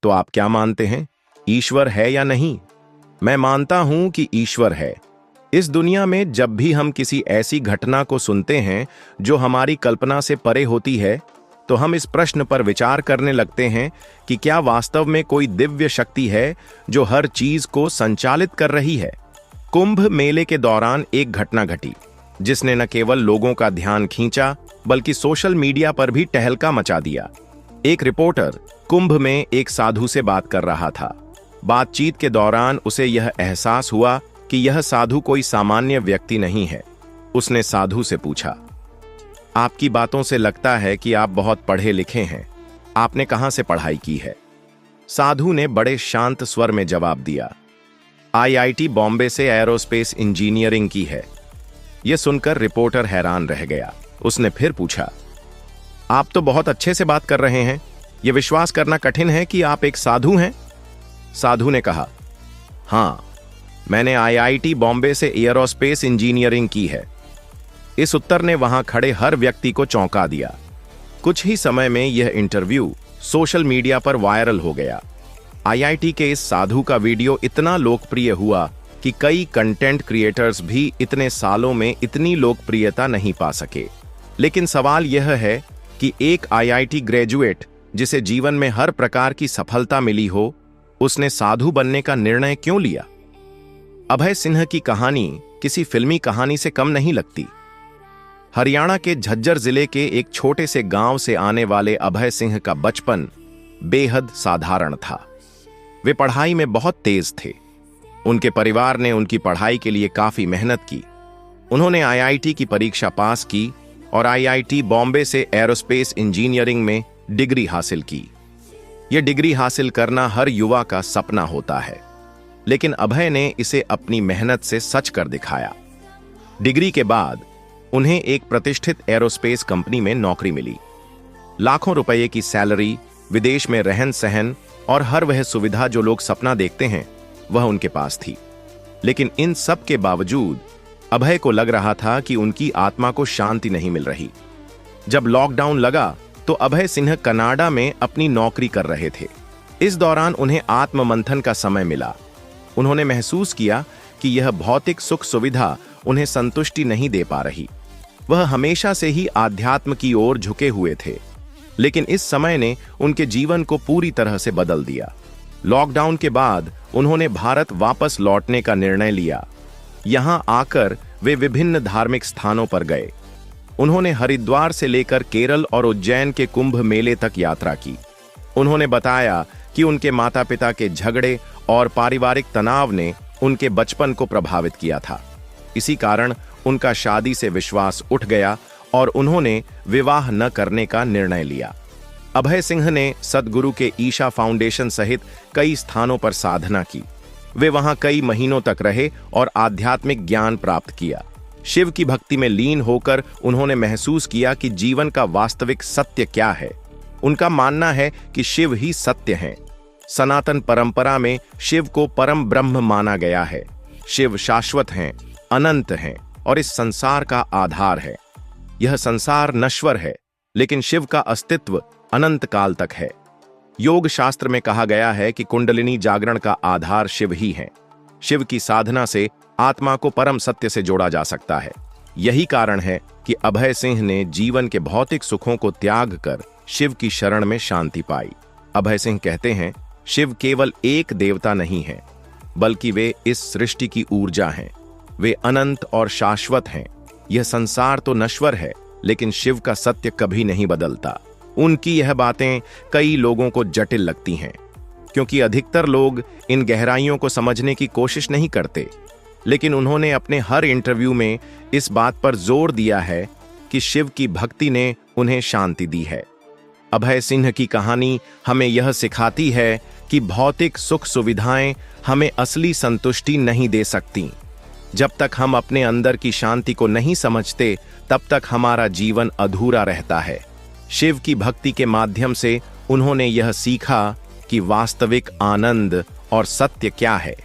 तो आप क्या मानते हैं, ईश्वर है या नहीं? मैं मानता हूं कि ईश्वर है। इस दुनिया में जब भी हम किसी ऐसी घटना को सुनते हैं जो हमारी कल्पना से परे होती है, तो हम इस प्रश्न पर विचार करने लगते हैं कि क्या वास्तव में कोई दिव्य शक्ति है जो हर चीज को संचालित कर रही है। कुंभ मेले के दौरान एक घटना घटी जिसने न केवल लोगों का ध्यान खींचा बल्कि सोशल मीडिया पर भी टहलका मचा दिया। एक रिपोर्टर कुंभ में एक साधु से बात कर रहा था। बातचीत के दौरान उसे यह एहसास हुआ कि यह साधु कोई सामान्य व्यक्ति नहीं है। उसने साधु से पूछा, आपकी बातों से लगता है कि आप बहुत पढ़े लिखे हैं। आपने कहां से पढ़ाई की है? साधु ने बड़े शांत स्वर में जवाब दिया, आईआईटी बॉम्बे से एरोस्पेस इंजीनियरिंग की है। यह सुनकर रिपोर्टर हैरान रह गया। उसने फिर पूछा, आप तो बहुत अच्छे से बात कर रहे हैं। यह विश्वास करना कठिन है कि आप एक साधु हैं। साधु ने कहा, हां, मैंने आईआईटी बॉम्बे से एरोस्पेस इंजीनियरिंग की है। इस उत्तर ने वहां खड़े हर व्यक्ति को चौंका दिया। कुछ ही समय में यह इंटरव्यू सोशल मीडिया पर वायरल हो गया। आईआईटी के इस साधु का वीडियो इतना लोकप्रिय हुआ कि कई कंटेंट क्रिएटर्स भी इतने सालों में इतनी लोकप्रियता नहीं पा सके। लेकिन सवाल यह है कि एक आईआईटी ग्रेजुएट जिसे जीवन में हर प्रकार की सफलता मिली हो, उसने साधु बनने का निर्णय क्यों लिया? अभय सिंह की कहानी किसी फिल्मी कहानी से कम नहीं लगती। हरियाणा के झज्जर जिले के एक छोटे से गांव से आने वाले अभय सिंह का बचपन बेहद साधारण था। वे पढ़ाई में बहुत तेज थे। उनके परिवार ने उनकी पढ़ाई के लिए काफी मेहनत की। उन्होंने आईआईटी की परीक्षा पास की और आईआईटी बॉम्बे से एरोस्पेस इंजीनियरिंग में डिग्री हासिल की। यह डिग्री हासिल करना हर युवा का सपना होता है, लेकिन अभय ने इसे अपनी मेहनत से सच कर दिखाया। डिग्री के बाद उन्हें एक प्रतिष्ठित एरोस्पेस कंपनी में नौकरी मिली। लाखों रुपए की सैलरी, विदेश में रहन सहन और हर वह सुविधा जो लोग सपना देखते हैं, वह उनके पास थी। लेकिन इन सब के बावजूद अभय को लग रहा था कि उनकी आत्मा को शांति नहीं मिल रही। जब लॉकडाउन लगा तो अभय सिंह कनाडा में अपनी नौकरी कर रहे थे। इस दौरान उन्हें आत्ममंथन का समय मिला। उन्होंने महसूस किया कि यह भौतिक सुख सुविधा उन्हें संतुष्टि नहीं दे पा रही। वह हमेशा से ही आध्यात्म की ओर झुके हुए थे, लेकिन इस समय ने उनके जीवन को पूरी तरह से बदल दिया। लॉकडाउन के बाद उन्होंने भारत वापस लौटने का निर्णय लिया। यहां आकर वे विभिन्न धार्मिक स्थानों पर गए। उन्होंने हरिद्वार से लेकर केरल और उज्जैन के कुंभ मेले तक यात्रा की। उन्होंने बताया कि उनके माता पिता के झगड़े और पारिवारिक तनाव ने उनके बचपन को प्रभावित किया था। इसी कारण उनका शादी से विश्वास उठ गया और उन्होंने विवाह न करने का निर्णय लिया। अभय सिंह ने सद्गुरु के ईशा फाउंडेशन सहित कई स्थानों पर साधना की। वे वहां कई महीनों तक रहे और आध्यात्मिक ज्ञान प्राप्त किया। शिव की भक्ति में लीन होकर उन्होंने महसूस किया कि जीवन का वास्तविक सत्य क्या है। उनका मानना है कि शिव ही सत्य हैं। सनातन परंपरा में शिव को परम ब्रह्म माना गया है। शिव शाश्वत हैं, अनंत हैं और इस संसार का आधार है। यह संसार नश्वर है, लेकिन शिव का अस्तित्व अनंत काल तक है। योग शास्त्र में कहा गया है कि कुंडलिनी जागरण का आधार शिव ही है। शिव की साधना से आत्मा को परम सत्य से जोड़ा जा सकता है। यही कारण है कि अभय सिंह ने जीवन के भौतिक सुखों को त्याग कर शिव की शरण में शांति पाई। अभय सिंह कहते हैं, शिव केवल एक देवता नहीं है, बल्कि वे इस सृष्टि की ऊर्जा हैं। वे अनंत और शाश्वत हैं। यह संसार तो नश्वर है, लेकिन शिव का सत्य कभी नहीं बदलता। उनकी यह बातें कई लोगों को जटिल लगती हैं, क्योंकि अधिकतर लोग इन गहराइयों को समझने की कोशिश नहीं करते। लेकिन उन्होंने अपने हर इंटरव्यू में इस बात पर जोर दिया है कि शिव की भक्ति ने उन्हें शांति दी है। अभय सिंह की कहानी हमें यह सिखाती है कि भौतिक सुख सुविधाएं हमें असली संतुष्टि नहीं दे सकती। जब तक हम अपने अंदर की शांति को नहीं समझते, तब तक हमारा जीवन अधूरा रहता है। शिव की भक्ति के माध्यम से उन्होंने यह सीखा कि वास्तविक आनंद और सत्य क्या है।